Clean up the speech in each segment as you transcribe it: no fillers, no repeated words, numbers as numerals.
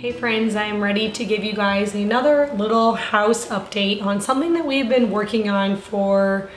Hey friends, I am ready to give you guys another little house update on something that we've been working on for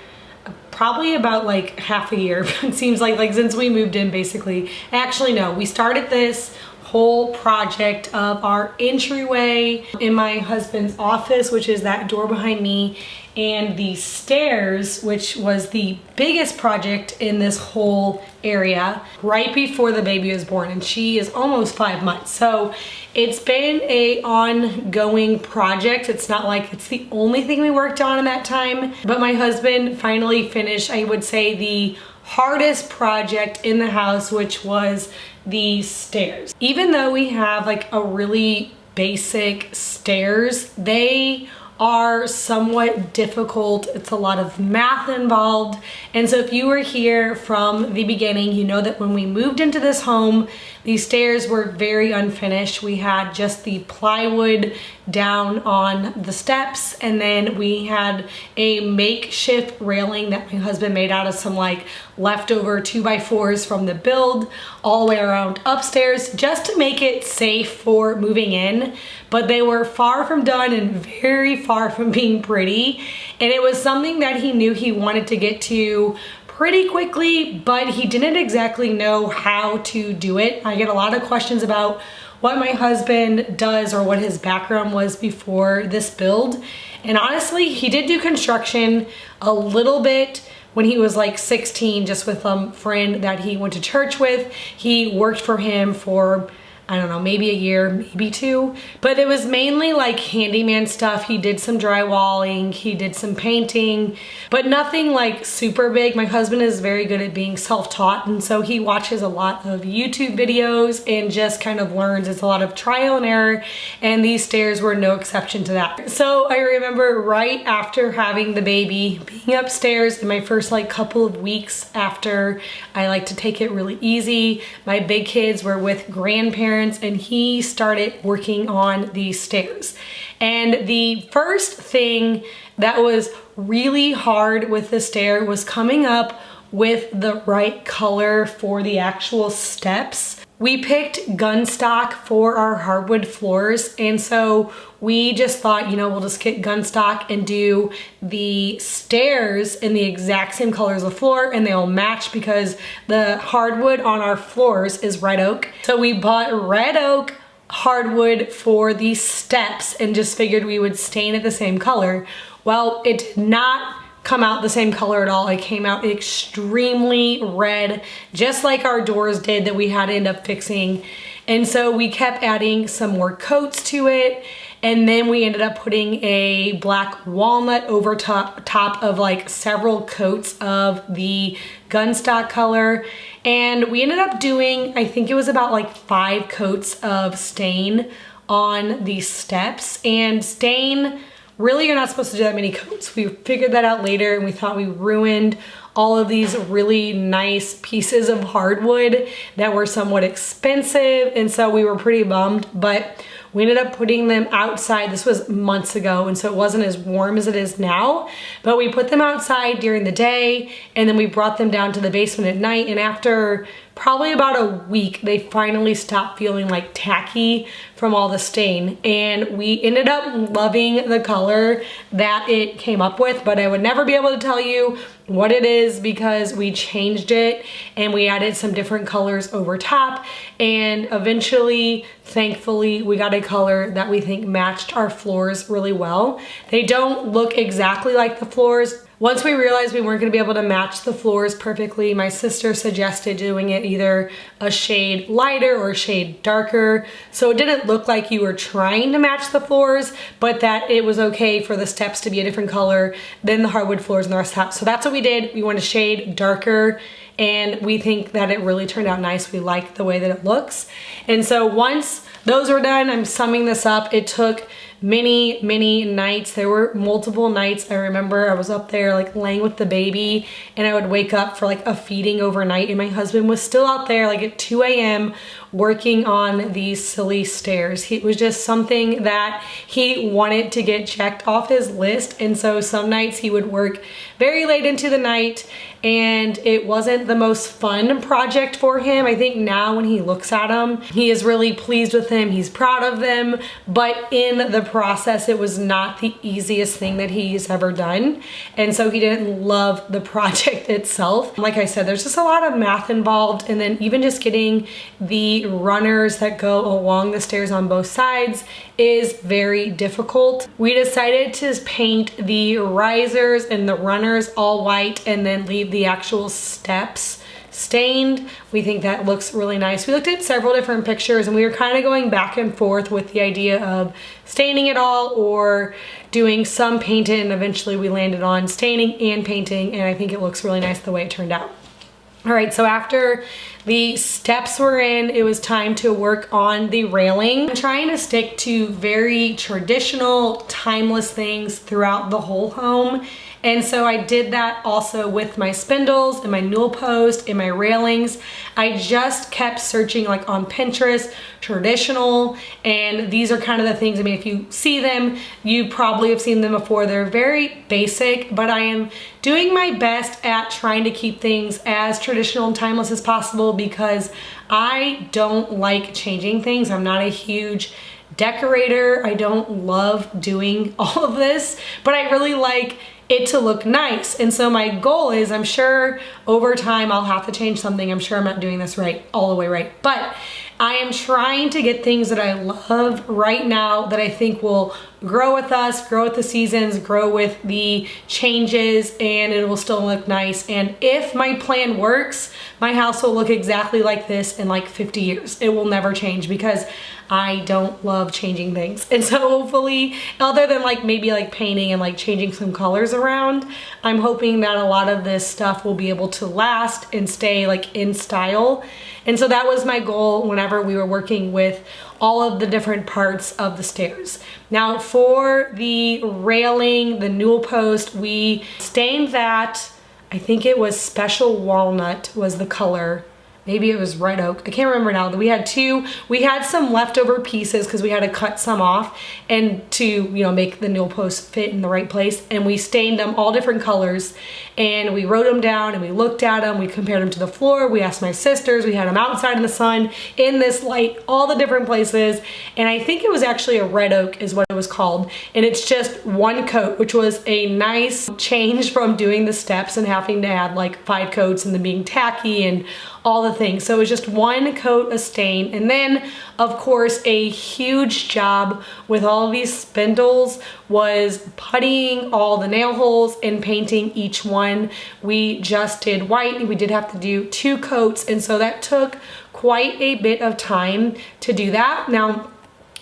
probably about like half a year. It seems like since we moved in basically. Actually no, we started this whole project of our entryway in my husband's office, which is that door behind me, and the stairs, which was the biggest project in this whole area right before the baby was born, and she is almost 5 months. So it's been a ongoing project. It's not like it's the only thing we worked on in that time, but my husband finally finished, I would say, the hardest project in the house, which was the stairs. Even though we have like a really basic stairs, they are somewhat difficult. It's a lot of math involved. And so if you were here from the beginning, you know that when we moved into this home, these stairs were very unfinished. We had just the plywood down on the steps, and then we had a makeshift railing that my husband made out of some like leftover 2x4s from the build all the way around upstairs just to make it safe for moving in. But they were far from done and very far from being pretty. And it was something that he knew he wanted to get to pretty quickly, but he didn't exactly know how to do it. I get a lot of questions about what my husband does or what his background was before this build. And honestly, he did do construction a little bit when he was like 16, just with a friend that he went to church with. He worked for him for, I don't know, maybe a year, maybe two, but it was mainly like handyman stuff. He did some drywalling, he did some painting, but nothing like super big. My husband is very good at being self-taught, and so he watches a lot of YouTube videos and just kind of learns. It's a lot of trial and error, and these stairs were no exception to that. So I remember right after having the baby, being upstairs in my first like couple of weeks after, I like to take it really easy. My big kids were with grandparents, and he started working on these stairs. And the first thing that was really hard with the stair was coming up with the right color for the actual steps. We picked Gunstock for our hardwood floors, and so we just thought, you know, we'll just get Gunstock and do the stairs in the exact same color as the floor, and they'll match because the hardwood on our floors is red oak. So we bought red oak hardwood for these steps and just figured we would stain it the same color. Well, it did not come out the same color at all. It came out extremely red, just like our doors did that we had to end up fixing. And so we kept adding some more coats to it, and then we ended up putting a black walnut over top of like several coats of the Gunstock color. And we ended up doing, I think it was about like 5 coats of stain on these steps. And stain, really, you're not supposed to do that many coats. We figured that out later, and we thought we ruined all of these really nice pieces of hardwood that were somewhat expensive, and so we were pretty bummed, but we ended up putting them outside. This was months ago, and so it wasn't as warm as it is now, but we put them outside during the day, and then we brought them down to the basement at night, and after probably about a week, they finally stopped feeling like tacky from all the stain, and we ended up loving the color that it came up with, but I would never be able to tell you what it is because we changed it and we added some different colors over top, and eventually, thankfully, we got a color that we think matched our floors really well. They don't look exactly like the floors. Once we realized we weren't gonna be able to match the floors perfectly, my sister suggested doing it either a shade lighter or a shade darker, so it didn't look like you were trying to match the floors, but that it was okay for the steps to be a different color than the hardwood floors and the rest of the house. So that's what we did. We went a shade darker, and we think that it really turned out nice. We like the way that it looks. And so once those were done, I'm summing this up, it took many nights. There were multiple nights. I remember I was up there like laying with the baby, and I would wake up for like a feeding overnight, and my husband was still out there like at 2 a.m. working on these silly stairs. It was just something that he wanted to get checked off his list, and so some nights he would work very late into the night, and it wasn't the most fun project for him. I think now when he looks at them, he is really pleased with them, he's proud of them, but in the process it was not the easiest thing that he's ever done, and so he didn't love the project itself. Like I said, there's just a lot of math involved, and then even just getting the runners that go along the stairs on both sides is very difficult. We decided to paint the risers and the runners all white and then leave the actual steps stained. We think that looks really nice. We looked at several different pictures and we were kind of going back and forth with the idea of staining it all or doing some painting, and eventually we landed on staining and painting, and I think it looks really nice the way it turned out. All right, so after the steps were in, it was time to work on the railing. I'm trying to stick to very traditional, timeless things throughout the whole home. And so I did that also with my spindles and my newel post and my railings. I just kept searching like on Pinterest, traditional, and these are kind of the things, I mean, if you see them, you probably have seen them before. They're very basic, but I am doing my best at trying to keep things as traditional and timeless as possible because I don't like changing things. I'm not a huge decorator. I don't love doing all of this, but I really like it to look nice. And so my goal is, I'm sure over time I'll have to change something. I'm sure I'm not doing this right all the way right, but I am trying to get things that I love right now that I think will grow with us, grow with the seasons, grow with the changes, and it will still look nice. And if my plan works, my house will look exactly like this in like 50 years. It will never change because I don't love changing things. And so hopefully, other than like maybe like painting and like changing some colors around, I'm hoping that a lot of this stuff will be able to last and stay like in style. And so that was my goal whenever we were working with all of the different parts of the stairs. Now for the railing, the newel post, we stained that, I think it was Special Walnut was the color. Maybe it was Red Oak. I can't remember now. We had some leftover pieces because we had to cut some off and to, you know, make the newel post fit in the right place. And we stained them all different colors and we wrote them down and we looked at them. We compared them to the floor. We asked my sisters. We had them outside in the sun, in this light, all the different places. And I think it was actually a Red Oak is what it was called. And it's just one coat, which was a nice change from doing the steps and having to add like 5 coats and then being tacky and all the things. So it was just one coat of stain. And then of course a huge job with all of these spindles was puttying all the nail holes and painting each one. We just did white. We did have to do 2 coats, and so that took quite a bit of time to do that. Now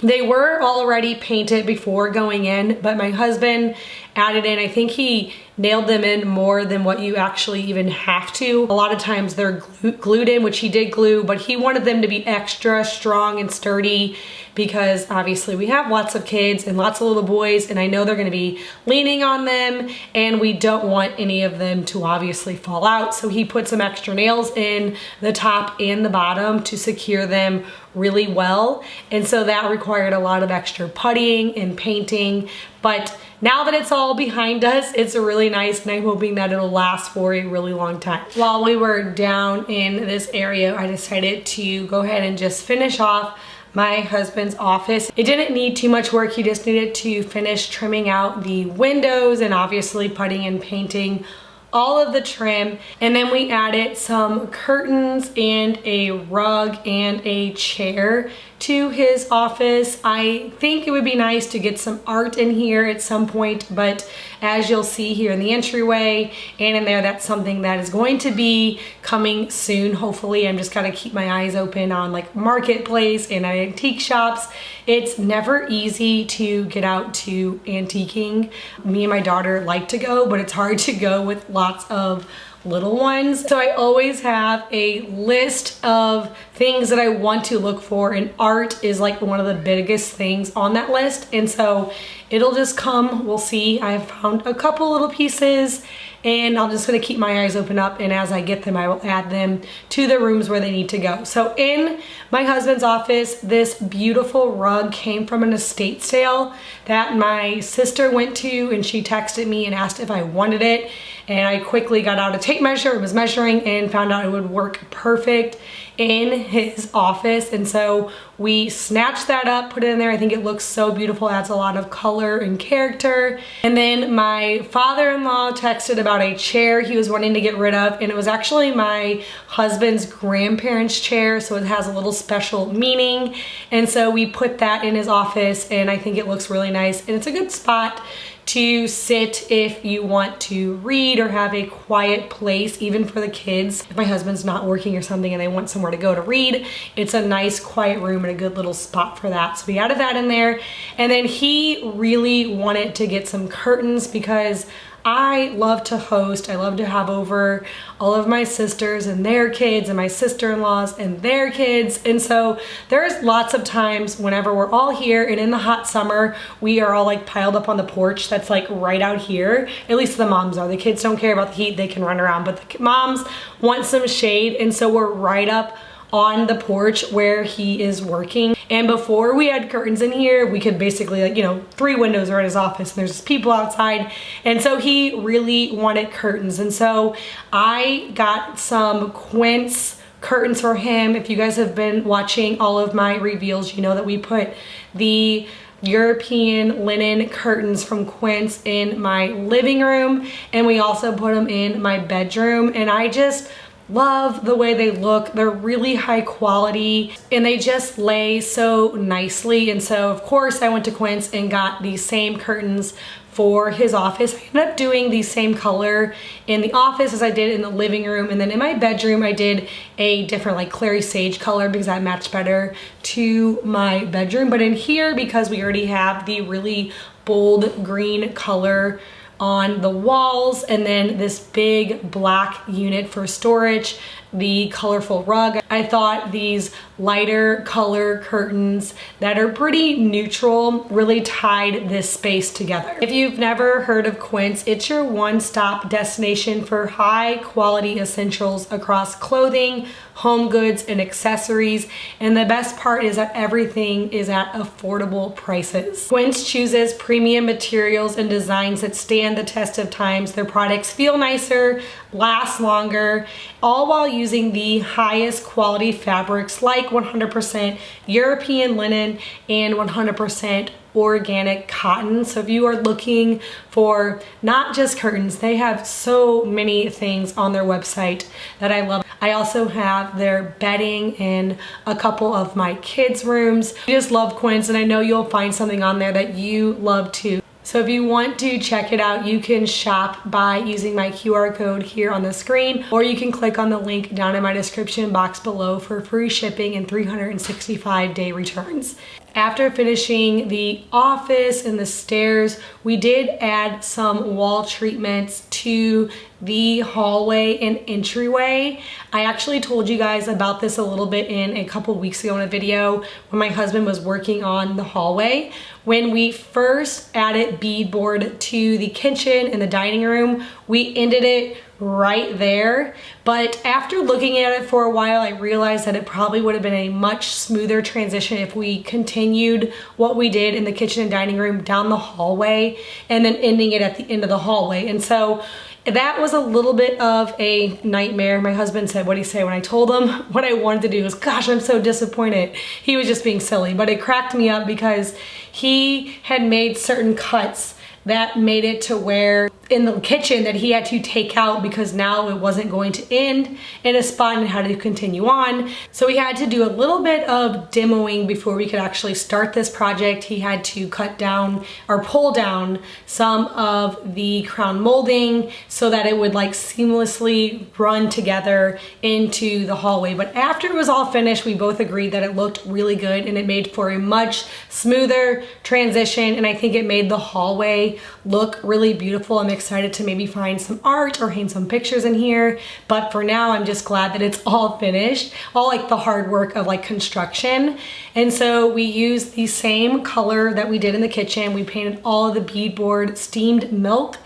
they were already painted before going in, but my husband added in, I think he nailed them in more than what you actually even have to. A lot of times they're glued in, which he did glue, but he wanted them to be extra strong and sturdy because obviously we have lots of kids and lots of little boys, and I know they're gonna be leaning on them, and we don't want any of them to obviously fall out. So he put some extra nails in the top and the bottom to secure them really well. And so that required a lot of extra puttying and painting. But now that it's all behind us, it's really nice, and I'm hoping that it'll last for a really long time. While we were down in this area, I decided to go ahead and just finish off my husband's office. It didn't need too much work. He just needed to finish trimming out the windows and obviously putting and painting all of the trim. And then we added some curtains and a rug and a chair to his office. I think it would be nice to get some art in here at some point, but as you'll see here in the entryway and in there, that's something that is going to be coming soon. Hopefully, I'm just gotta keep my eyes open on like Marketplace and antique shops. It's never easy to get out to antiquing. Me and my daughter like to go, but it's hard to go with lots of little ones. So I always have a list of things that I want to look for, and art is like one of the biggest things on that list. And so it'll just come, we'll see. I've found a couple little pieces, and I'm just gonna keep my eyes open up, and as I get them, I will add them to the rooms where they need to go. So in my husband's office, this beautiful rug came from an estate sale that my sister went to, and she texted me and asked if I wanted it. And I quickly got out a tape measure, was measuring, and found out it would work perfect in his office. And so we snatched that up, put it in there. I think it looks so beautiful, adds a lot of color and character. And then my father-in-law texted about a chair he was wanting to get rid of, and it was actually my husband's grandparents' chair, so it has a little special meaning. And so we put that in his office, and I think it looks really nice, and it's a good spot to sit if you want to read or have a quiet place, even for the kids. If my husband's not working or something and they want somewhere to go to read, it's a nice quiet room and a good little spot for that. So we added that in there. And then he really wanted to get some curtains because I love to host. I love to have over all of my sisters and their kids and my sister-in-laws and their kids. And so there's lots of times whenever we're all here, and in the hot summer, we are all like piled up on the porch that's like right out here. At least the moms are. The kids don't care about the heat. They can run around, but the moms want some shade. And so we're right up on the porch where he is working. And before we had curtains in here, we could basically, like, you know, 3 windows are in his office and there's just people outside. And so he really wanted curtains. And so I got some Quince curtains for him. If you guys have been watching all of my reveals, you know that we put the European linen curtains from Quince in my living room, and we also put them in my bedroom. And I just love the way they look. They're really high quality and they just lay so nicely. And so of course I went to Quince and got these same curtains for his office. I ended up doing the same color in the office as I did in the living room, and then in my bedroom I did a different like clary sage color because that matched better to my bedroom. But in here, because we already have the really bold green color on the walls, and then this big black unit for storage, the colorful rug, I thought these lighter color curtains that are pretty neutral really tied this space together. If you've never heard of Quince, it's your one-stop destination for high quality essentials across clothing, home goods, and accessories. And the best part is that everything is at affordable prices. Quince chooses premium materials and designs that stand the test of times. Their products feel nicer, last longer, all while using the highest quality fabrics like 100% European linen and 100% organic cotton. So if you are looking for not just curtains, they have so many things on their website that I love. I also have their bedding in a couple of my kids' rooms. I just love Quince, and I know you'll find something on there that you love too. So if you want to check it out, you can shop by using my QR code here on the screen, or you can click on the link down in my description box below for free shipping and 365-day returns. After finishing the office and the stairs, we did add some wall treatments to the hallway and entryway. I actually told you guys about this a little bit in a couple weeks ago in a video when my husband was working on the hallway. When we first added beadboard to the kitchen and the dining room, we ended it right there. But after looking at it for a while, I realized that it probably would have been a much smoother transition if we continued what we did in the kitchen and dining room down the hallway and then ending it at the end of the hallway. And so that was a little bit of a nightmare. My husband said, what'd he say? When I told him what I wanted to do was, gosh, I'm so disappointed. He was just being silly, but it cracked me up because he had made certain cuts that made it to where in the kitchen that he had to take out because now it wasn't going to end in a spot and had to continue on. So we had to do a little bit of demoing before we could actually start this project. He had to cut down or pull down some of the crown molding so that it would like seamlessly run together into the hallway. But after it was all finished, we both agreed that it looked really good and it made for a much smoother transition, and I think it made the hallway really look really beautiful. I'm excited to maybe find some art or hang some pictures in here. But for now, I'm just glad that it's all finished, all like the hard work of like construction. And so we used the same color that we did in the kitchen. We painted all of the beadboard steamed milk.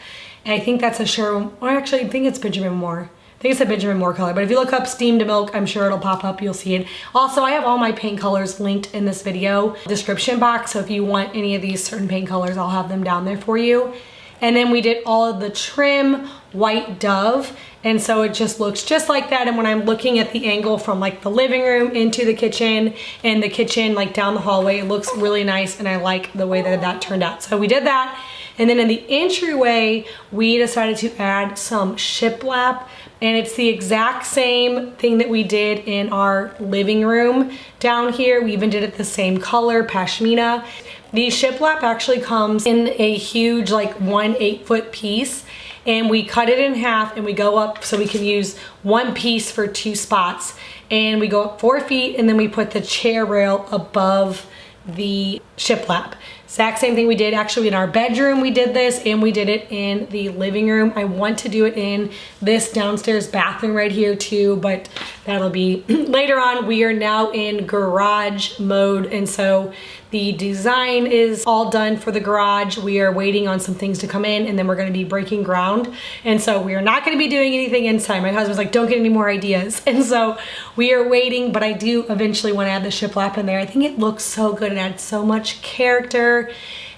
And I think that's a Sherwin, or actually I think it's Benjamin Moore. I think it's a Benjamin Moore color, but if you look up steamed milk, I'm sure it'll pop up, you'll see it. Also, I have all my paint colors linked in this video description box, so if you want any of these certain paint colors, I'll have them down there for you. And then we did all of the trim white dove, and so it just looks just like that. And when I'm looking at the angle from like the living room into the kitchen and the kitchen like down the hallway, it looks really nice, and I like the way that that turned out. So we did that. And then in the entryway, we decided to add some shiplap, and it's the exact same thing that we did in our living room down here. We even did it the same color, pashmina. The shiplap actually comes in a huge like 1 8-foot piece, and we cut it in half and we go up so we can use one piece for 2 spots. And we go up 4 feet, and then we put the chair rail above the shiplap. Exact same thing we did actually in our bedroom. We did this, and we did it in the living room. I want to do it in this downstairs bathroom right here too, but that'll be later on. We are now in garage mode, and so the design is all done for the garage. We are waiting on some things to come in, and then we're gonna be breaking ground. And so we are not gonna be doing anything inside. My husband's like, don't get any more ideas. And so we are waiting, but I do eventually wanna add the shiplap in there. I think it looks so good and adds so much character.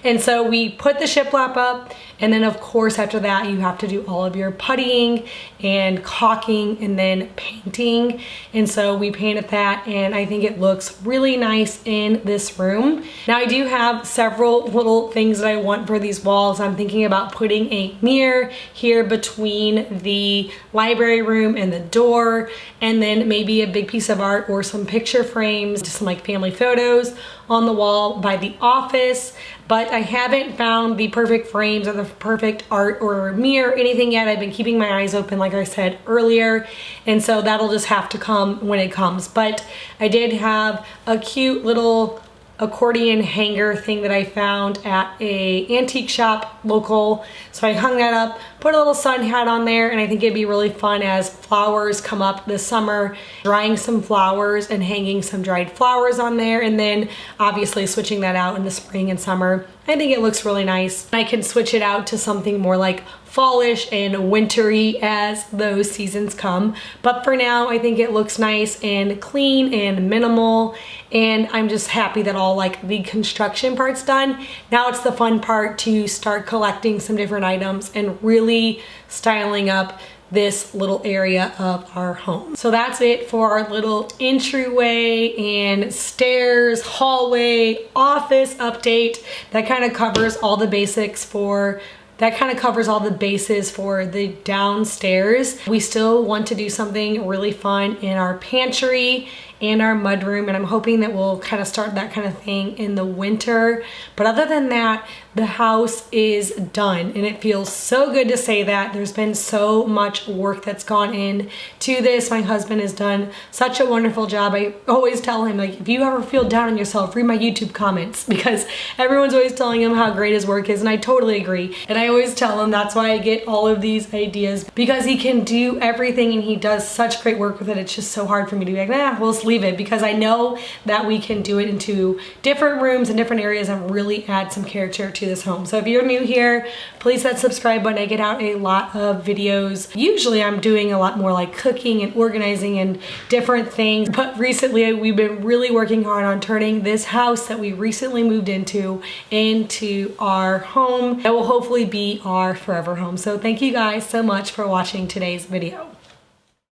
And so we put the shiplap up, and then of course after that you have to do all of your puttying and caulking and then painting. And so we painted that, and I think it looks really nice in this room. Now I do have several little things that I want for these walls. I'm thinking about putting a mirror here between the library room and the door, and then maybe a big piece of art or some picture frames, just some like family photos on the wall by the office. But I haven't found the perfect frames or the perfect art or mirror or anything yet. I've been keeping my eyes open, like I said earlier, and so that'll just have to come when it comes. But I did have a cute little accordion hanger thing that I found at a antique shop local. So I hung that up, put a little sun hat on there, and I think it'd be really fun as flowers come up this summer, drying some flowers and hanging some dried flowers on there, and then obviously switching that out in the spring and summer. I think it looks really nice. I can switch it out to something more like fallish and wintry as those seasons come. But for now, I think it looks nice and clean and minimal, and I'm just happy that all like the construction part's done. Now it's the fun part to start collecting some different items and really styling up this little area of our home. So that's it for our little entryway and stairs, hallway, office update. That kind of covers all the basics for that kind of covers all the bases for the downstairs. We still want to do something really fun in our pantry and our mudroom, and I'm hoping that we'll kind of start that kind of thing in the winter. But other than that, the house is done, and it feels so good to say that. There's been so much work that's gone in to this. My husband has done such a wonderful job. I always tell him, like, if you ever feel down on yourself, read my YouTube comments, because everyone's always telling him how great his work is, and I totally agree. And I always tell him that's why I get all of these ideas, because he can do everything and he does such great work with it. It's just so hard for me to be like, nah, we'll just leave it, because I know that we can do it into different rooms and different areas and really add some character to this home. So if you're new here, please hit that subscribe button. I get out a lot of videos. Usually I'm doing a lot more like cooking and organizing and different things, but recently we've been really working hard on turning this house that we recently moved into our home that will hopefully be our forever home. So thank you guys so much for watching today's video.